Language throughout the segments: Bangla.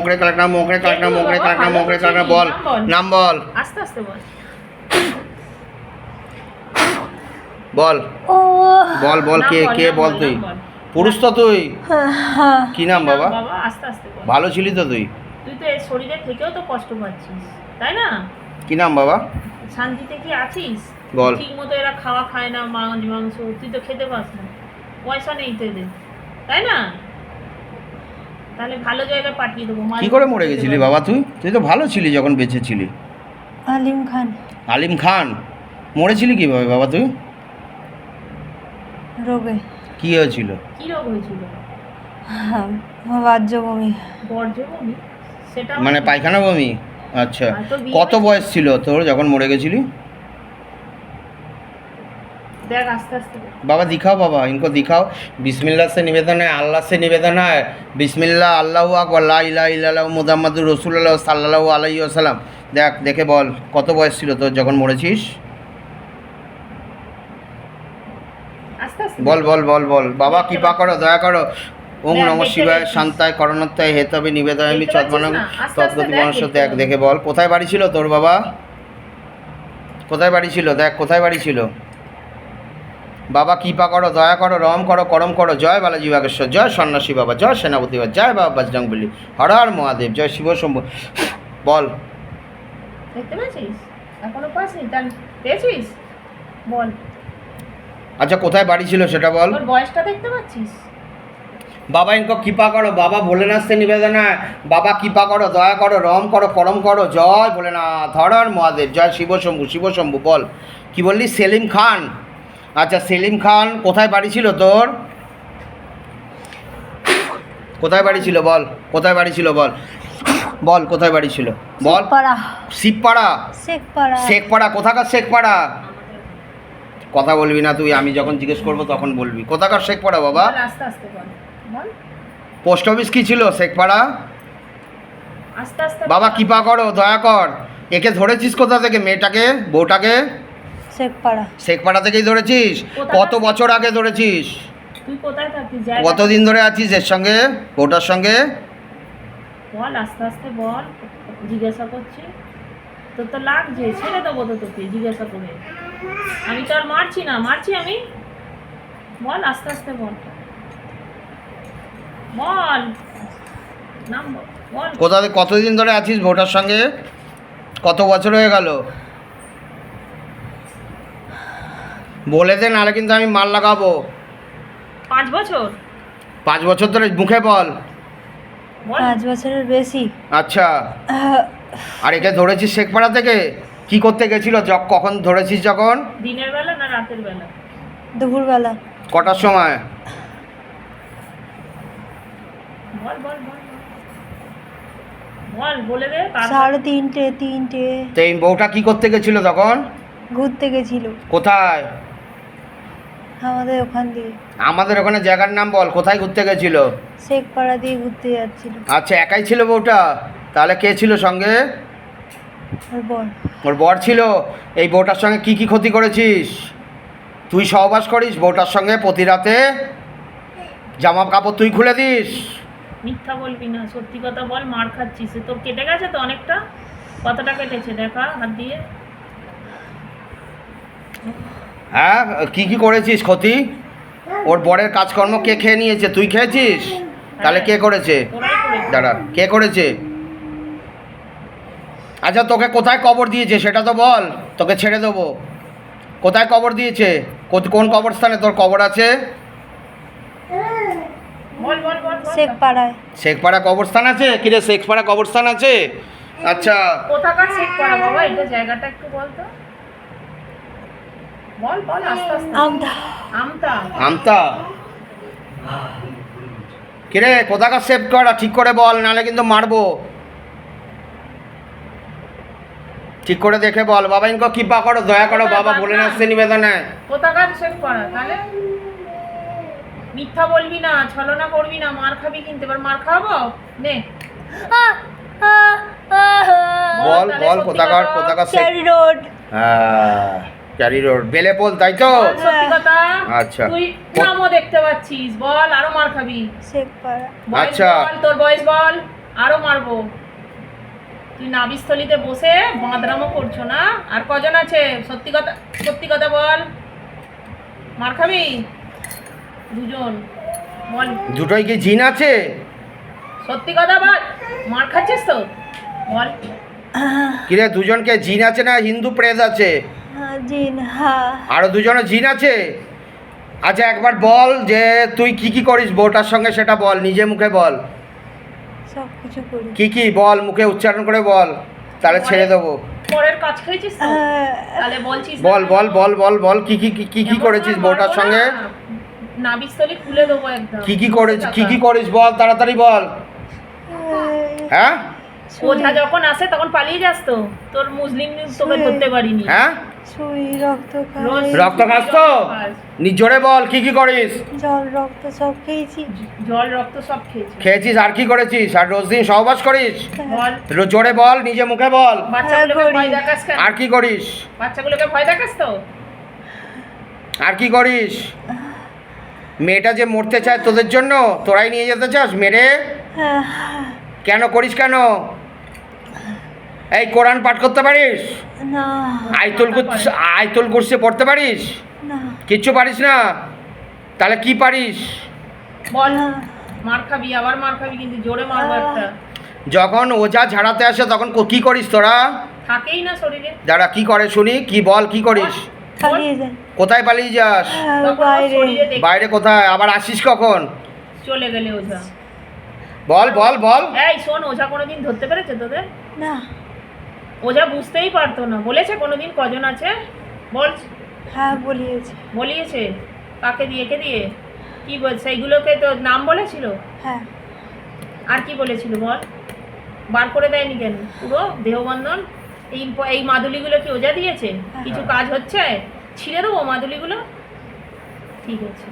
মোকরে কালকনা মোকরে কালকনা মোকরে কালকনা মোকরে কালকনা বল নাম বল আস্তে আস্তে বল বল ও বল বল কে কে বল তুই পুরুষ তো তুই কি নাম বাবা বাবা আস্তে আস্তে বল ভালো ছিলি তো তুই তুই তো এই শরীরে থেকেও তো কষ্ট পাচ্ছিস তাই না কি নাম বাবা শান্তিতে কি আছিস বল ঠিক মতো এরা খাওয়া খায় না মাংস তুই তো খেতে পাস না পয়সা নেই তো এদের তাই না তাহলে ভালো জায়গায় পাঠিয়ে দেবো কি করে মরে গেছিলি বাবা তুই তুই তো ভালো ছিলি যখন বেঁচে ছিলি আলিম খান আলিম খান মরেছিলি কিভাবে বাবা তুই রোগে কি হয়েছিল কি রোগ হয়েছিল বাহ্য বমি বর্জ্য বমি সেটা মানে পায়খানা বমি আচ্ছা আর তো বিয়ে কত বয়স ছিল তোর যখন মরে গেছিলি দেখ আস্তে আস্তে বল। बाबा दिखाओ बाबा इनको दिखाओ बिस्मिल्लाह से निवेदन है अल्लाह से निवेदन है बिस्मिल्लाह अल्लाहु আকবার লা ইলাহা ইল্লাল্লাহু মুহাম্মাদুর রাসূলুল্লাহ সাল্লাল্লাহু আলাইহি ওয়াসাল্লাম দেখ দেখে বল কত বয়স ছিল তোর যখন মরেছিস আস্তে আস্তে বল বল বল বল বাবা কৃপা করো দয়া করো ওম নমঃ শিবায় শান্তায় করণত্তায় হেতবে নিবেদয়ামি চৎমানং তৎগতি মনুষ্য দেখ দেখে বল কোথায় বাড়ি ছিল তোর বাবা কোথায় বাড়ি ছিল দেখ কোথায় বাড়ি ছিল বাবা কৃপা করো দয়া করো রম করো করম করো জয় বালাজি বাগেশ্বর জয় সন্ন্যাসী বাবা জয় সেনাপতি বাবা জয় বাবা বজরংবলী হর হর মহাদেব জয় শিব শম্ভু বল দেখতে পেয়েছিস এখনো পাসনি তার পেয়েছিস বল আচ্ছা কোথায় বাড়ি ছিল সেটা বল তোর বয়সটা দেখতে পাচ্ছিস বাবা ইনকো কৃপা করো বাবা ভোলেনাথ সে নিবেদন है বাবা কৃপা করো দয়া করো রম করো করম করো জয় ভোলেনাথ হর হর মহাদেব জয় শিব শম্ভু বল কি বললি সেলিম খান আচ্ছা সেলিম খান কোথায় বাড়ি ছিল তোর কোথায় বাড়ি ছিল বল কোথায় বাড়ি ছিল বল বল কোথায় বাড়ি ছিল বল পাড়া শিবপাড়া শেখপাড়া শেখপাড়া কোথাকার শেখপাড়া কথা বলবি না তুই আমি যখন জিজ্ঞেস করবো তখন বলবি কোথাকার শেখপাড়া বাবা বল আস্তে আস্তে বল বল পোস্ট অফিস কি ছিল শেখপাড়া আস্তে আস্তে বাবা বল। কৃপা করো দয়া কর একে ধরেছিস কোথা থেকে মেয়েটাকে বউটাকে শেখপাড়া শেখপাড়া থেকেই ধরেছিস কত বছর আগে ধরেছিস তুই কোথায় থাকিস কতদিন ধরে আছিস এর সঙ্গে বউটার সঙ্গে বল আস্তে আস্তে বল জিজ্ঞাসা করছি তোর তো লাগছে ছেড়ে দেবো তো তোকে জিজ্ঞাসা করে আমি তো আর মারছি আমি বল আস্তে আস্তে বল বল নাম বল বল কোথা থেকে কতদিন ধরে আছিস বউটার সঙ্গে কত বছর হয়ে গেল বলে দে নাহলে কিন্তু আমি মাল লাগাবো 5 বছর 5 বছর ধরে মুখে বল বল 5 বছরের বেশি আচ্ছা আর একে ধরেছিস শেখপাড়া থেকে কি করতে গেছিল কখন ধরেছিস যখন দিনের বেলা না রাতের বেলা দুপুরবেলা কটার সময় বল বল বল বল বলে দে 3:30 তো এই বউটা কি করতে গেছিল তখন ঘুরতে গেছিল কোথায় আমাদের ওখান দিয়ে আমাদের ওখানে জায়গার নাম বল কোথায় ঘুরতে গেছিল শেখপাড়া দিয়ে ঘুরতে যাচ্ছিল আচ্ছা একাই ছিল বউটা তাহলে কে ছিল সঙ্গে ওর বর ওর বর ছিল এই বউটার সঙ্গে কি কি ক্ষতি করেছিস তুই সহবাস করিস বউটার সঙ্গে প্রতি রাতে জামা কাপড় তুই খুলে দিস মিথ্যা বলবি না সত্যি কথা বল মার খাচ্ছিস তোর কেটে গেছে তো অনেকটা কতটা কেটেছে দেখা হাত দিয়ে হ্যাঁ কি কি করেছিস ক্ষতি ওর বরের কাজকর্ম কে খেয়ে নিয়েছে তুই খেয়েছিস তাহলে কে করেছে ওরাই করেছে দাঁড়া কে করেছে আচ্ছা তোকে কোথায় কবর দিয়েছে সেটা তো বল তোকে ছেড়ে দেবো কোথায় কবর দিয়েছে কোন কবরস্থানে তোর কবর আছে বল বল বল বল। শেখপাড়ায় শেখপাড়া কবরস্থান আছে কিরে শেখপাড়া কবরস্থান আছে আচ্ছা কোথাকার শেখ পাড়া বাবা এটা জায়গাটা একটু বল তো বল বল আস্তে আস্তে আমদা আমতা আমতা কিরে কোথাকার শেখপাড়া ঠিক করে বল নাহলে কিন্তু মারবো ঠিক করে দেখে বল বাবা ইনকো কৃপা করো দয়া করো বাবা বলে না আসছে নিবেদনে কোথাকার শেখ পাড়া তাহলে মিথ্যা বলবি না ছলনা করবি না মার খাবি কিন্তু এবার মার খাওয়াবো নে বল তাহলে বল সত্যি কোথাকার কথা। কোথাকার শেখ ক্যারি রোড হ্যাঁ ক্যারি রোড বেলেপোল তাই তো বল সত্যি কথা আচ্ছা। তুই নামও দেখতে পাচ্ছিস বল আরো মার খাবি শেখপাড়া বয়স আচ্ছা। বল তোর বয়স বল আরো মারবো। তুই নাভিস্থলিতে বসে বাঁদরামো করছো না? আর কজন আছে? সত্যি কথা বল। মার খাবি? দুজন। বল দুটোই কি জিন আছে? সত্যি কথা বল। মার খাচ্ছিস তো? বল। কিরে দুজনকে জিন আছে না হিন্দু প্রেত আছে? জিন, হ্যাঁ। আরো দুজনে জিন আছে? আচ্ছা একবার বল যে তুই কি করিস বউটার সঙ্গে, সেটা বল, নিজে মুখে বল। সব কিছু করি। কি বল, মুখে উচ্চারণ করে বল, তাহলে ছেড়ে দেবো। পরের কাজ খেয়েছিস তো? হ্যাঁ। তাহলে বলছিস না? বল বল বল বল বল কি করেছিস বউটার সঙ্গে? নাভিস্থলি খুলে দেবো একদম। কি করেছিস, কি করিস বল, তাড়াতাড়ি বল। হ্যাঁ ওঝা যখন আসে তখন পালিয়ে যাস তো? তোর মুসলিম তোকে ধরতে পারিনি। হ্যাঁ সুই, রক্ত খাই, রোজ রক্ত খাস তো? জোরে বল কি করিস? জল, রক্ত সব খেয়েছি। জল রক্ত সব খেয়েছিস। খেয়েছিস আর কি করেছিস? আর রোজ দিন সহবাস করিস? বল। জোরে বল, নিজে মুখে বল। বাচ্চাগুলোকে করি। ভয় দেখাস কেন? আর কি করিস? বাচ্চাগুলোকে ভয় দেখাস তো? আর কি করিস? মেয়েটা যে মরতে চায় তোদের জন্য, তোরাই নিয়ে যেতে চাস মেরে? হ্যাঁ। কেন করিস কেন? এই কোরআন পাঠ করতে পারিস? না, আয়তুল কুরসি পড়তে পারিস? না, কিচ্ছু পারিস না? তাহলে কি পারিস? বল। না। মার খাবি, আবার মার খাবি, কিন্তু জোরে মারবো একটা। যখন ওঝা ঝাড়াতে আসে তখন কি করিস তোরা? থাকেই না শরীরে। যারা কি করে শুনি, কি বল কি করিস? পালিয়ে যাই। কোথায় পালিয়ে যাস? হ্যাঁ, তখন ওর বাইরে। শরীরে দেখি বাইরে কোথায়? আবার আসিস কখন? চলে গেলে ওঝা। বল বল বল। এই শোন, ওঝা কোনোদিন ধরতে পেরেছে তোদের? না। ওঝা বুঝতেই পারতো না। বলেছে কোনোদিন কজন আছে? বল। হ্যাঁ, বলিয়েছে। বলিয়েছে? কাকে দিয়ে, কে দিয়ে? কি বল? সেইগুলোকে তো নাম বলেছিল? হ্যাঁ। আর কি বলেছিল বল? বার করে দেয়নি কেন পুরো দেহবন্ধন? এই মাদুলিগুলো কি ওঝা দিয়েছে? কিছু কাজ হচ্ছে? ছিঁড়ে দেবো মাদুলিগুলো? ঠিক আছে।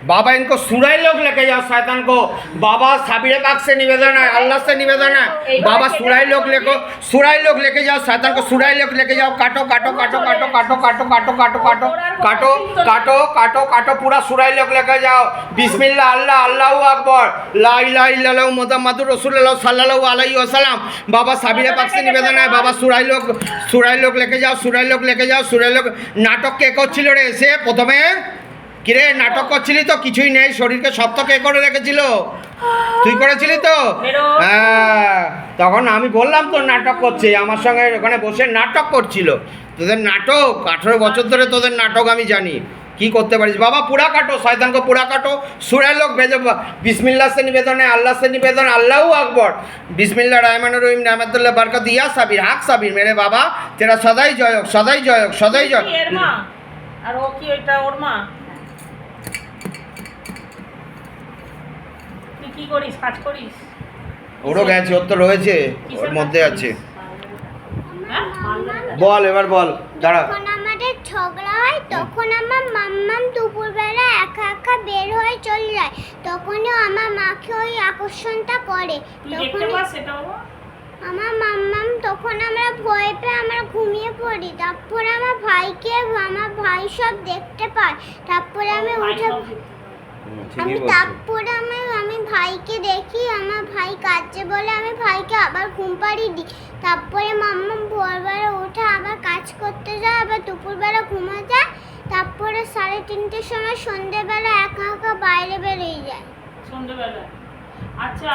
बाबा इनको सुराई लोग लेके जाओ शैतान को। बाबा साबिरे पाक से निवेदन है, अल्लाह से निवेदन है, बाबा सुराई लोग लेके जाओ शैतान को। सुराई लोग लेके जाओ। काटो काटो काटो काटो काटो काटो काटो काटो काटो काटो काटो काटो काटो पूरा सुराई लोग लेके जाओ। बिस्मिल्लाह अल्लाह अल्लाहु अकबर ला इलाहा इल्लल्लाह मुहम्मदुर रसूलुल्लाह सल्लल्लाहु अलैहि वसल्लम। बाबा साबिरे पाक से निवेदन है, बाबा सुराई लोग लेके जाओ। सुराई लोग लेके जाओ। सुराई लोग नाटक কে করছিল রে? এসে প্রথমে কিরে নাটক করছিলি তো? কিছুই নেই, শরীরকে শক্ত কে করে রেখেছিল? তুই করেছিলি তো? হ্যাঁ, তখন আমি বললাম তো নাটক করছে, আমার সঙ্গে ওখানে বসে নাটক করছিল। তোদের নাটক 18 বছর ধরে তোদের নাটক আমি জানি। কি করতে পারিস বাবা? পুরা কাটো শয়তান को पूरा काटो। सूरह लोग भेजो। बिस्मिल्लाह से निवेदन है, अल्लाह से निवेदन, अल्लाहू अकबर। बिस्मिल्लाह रहमान रहीम रहमतुल्लाह बरकत या साबिर हक साबिर। मेरे बाबा तेरा सदाई जय होक, सदाई जय होक, सदाई जय। এর মা আর ও কি ওইটা ওর মা? তুই কি করিস? কাজ করিস? ওরও গেছে, ওর তো রয়েছে, ওর মধ্যে আছে। হ্যাঁ? বল এবার বল, দাঁড়া। যখন আমাদের ঝগড়া হয় তখন আমার মাম্মাম দুপুরবেলা একা একা বের হয়ে চলে যায়, তখনই আমার মাকে ওই আকর্ষণটা করে। তুই দেখতে তখনই পাস সেটা বাবা? আমার মাম্মাম, তখন আমরা ভয় পেয়ে আমরা ঘুমিয়ে পড়ি। তারপরে আমার ভাই সব দেখতে পায়। তারপরে আমি উঠে তারপরে আমি ভাইকে দেখি, আমার ভাই কাঁদছে বলে আমি ভাইকে আবার ঘুম পাড়িয়ে দিই। তারপরে মাম্মা ভোরবেলা উঠে আবার কাজ করতে যায়, আবার দুপুরবেলা ঘুমা যায়। তারপরে 3:30টার সময় সন্ধ্যেবেলা একা একা বাইরে বেরিয়ে যায়। সন্ধ্যেবেলা। আচ্ছা